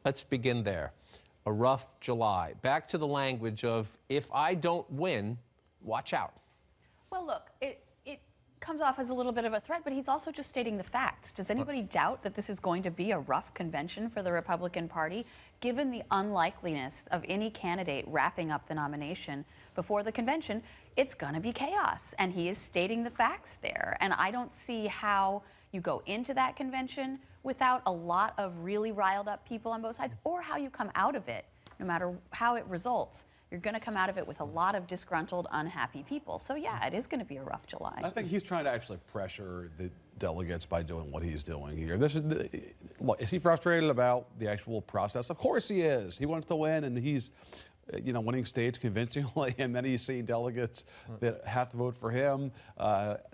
Let's begin there. A rough July. Back to the language of, if I don't win, watch out. Well, look, it comes off as a little bit of a threat, but he's also just stating the facts. Does anybody doubt that this is going to be a rough convention for the Republican Party, given the unlikeliness of any candidate wrapping up the nomination before the convention? It's going to be chaos, and he is stating the facts there. And I don't see how you go into that convention without a lot of really riled up people on both sides, or how you come out of it, no matter how it results. You're going to come out of it with a lot of disgruntled, unhappy people. So yeah, it is going to be a rough July. I think he's trying to actually pressure the delegates by doing what he's doing here. Look, is he frustrated about the actual process? Of course he is. He wants to win, and he's winning states convincingly, and then he's seeing delegates that have to vote for him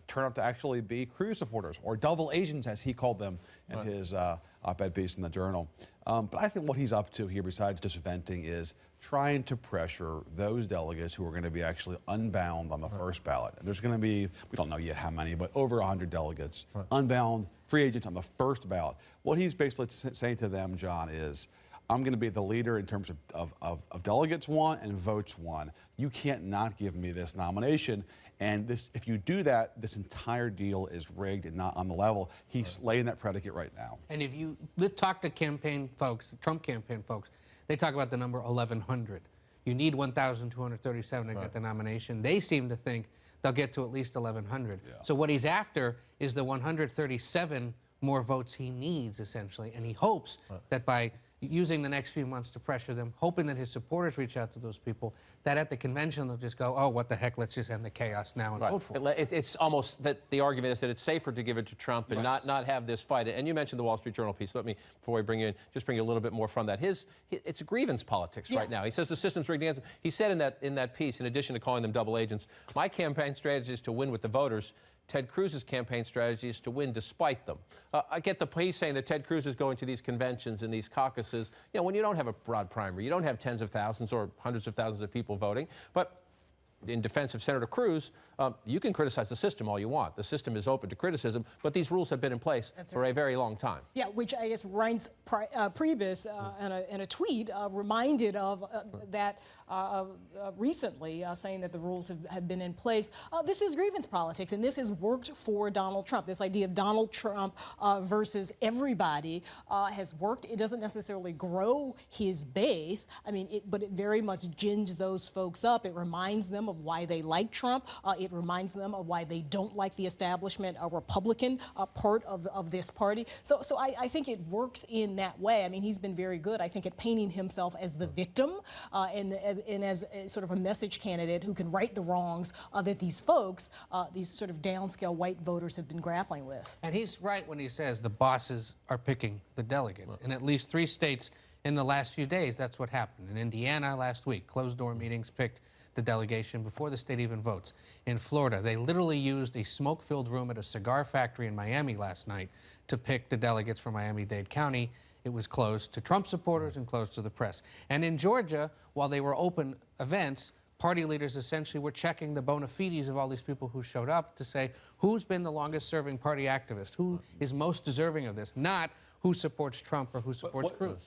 turn out to actually be Cruz supporters, or double agents, as he called them in his op-ed piece in the Journal. But I think what he's up to here, besides just venting, is trying to pressure those delegates who are going to be actually unbound on the first ballot. There's going to be, we don't know yet how many, but over 100 delegates, unbound, free agents on the first ballot. What he's basically saying to them, John, is, I'm going to be the leader in terms of delegates won and votes won. You can't not give me this nomination. And if you do that, this entire deal is rigged and not on the level. He's laying that predicate right now. And if you talk to campaign folks, Trump campaign folks, they talk about the number 1,100. You need 1,237 to get the nomination. They seem to think they'll get to at least 1,100. Yeah. So what he's after is the 137 more votes he needs, essentially. And he hopes that by using the next few months to pressure them, hoping that his supporters reach out to those people, that at the convention they'll just go, oh, what the heck, let's just end the chaos now and vote for it. It's almost that the argument is that it's safer to give it to Trump and not have this fight. And you mentioned the Wall Street Journal piece. Let me, before we bring you in, just bring you a little bit more from that. It's grievance politics right now. He says the system's rigged against him. He said in that piece, in addition to calling them double agents, my campaign strategy is to win with the voters. Ted Cruz's campaign strategy is to win despite them. I get the piece saying that Ted Cruz is going to these conventions and these caucuses, when you don't have a broad primary, you don't have tens of thousands or hundreds of thousands of people voting. But in defense of Senator Cruz, you can criticize the system all you want. The system is open to criticism, but these rules have been in place for a very long time. Yeah, which I guess Reince Priebus in a tweet reminded of that recently, saying that the rules have been in place. This is grievance politics, and this has worked for Donald Trump. This idea of Donald Trump versus everybody has worked. It doesn't necessarily grow his base, but it very much gins those folks up. It reminds them of why they like Trump. It reminds them of why they don't like the establishment, a Republican part of this party. So I think it works in that way. He's been very good, I think, at painting himself as the victim and as sort of a message candidate who can right the wrongs that these folks, these sort of downscale white voters, have been grappling with. And he's right when he says the bosses are picking the delegates. In at least 3 states in the last few days, that's what happened. In Indiana last week, closed-door meetings picked the delegation before the state even votes. In Florida, they literally used a smoke-filled room at a cigar factory in Miami last night to pick the delegates for Miami-Dade County. It was closed to Trump supporters and closed to the press. And in Georgia, while they were open events, party leaders essentially were checking the bona fides of all these people who showed up to say who's been the longest-serving party activist, who is most deserving of this, not who supports Trump or who supports Cruz.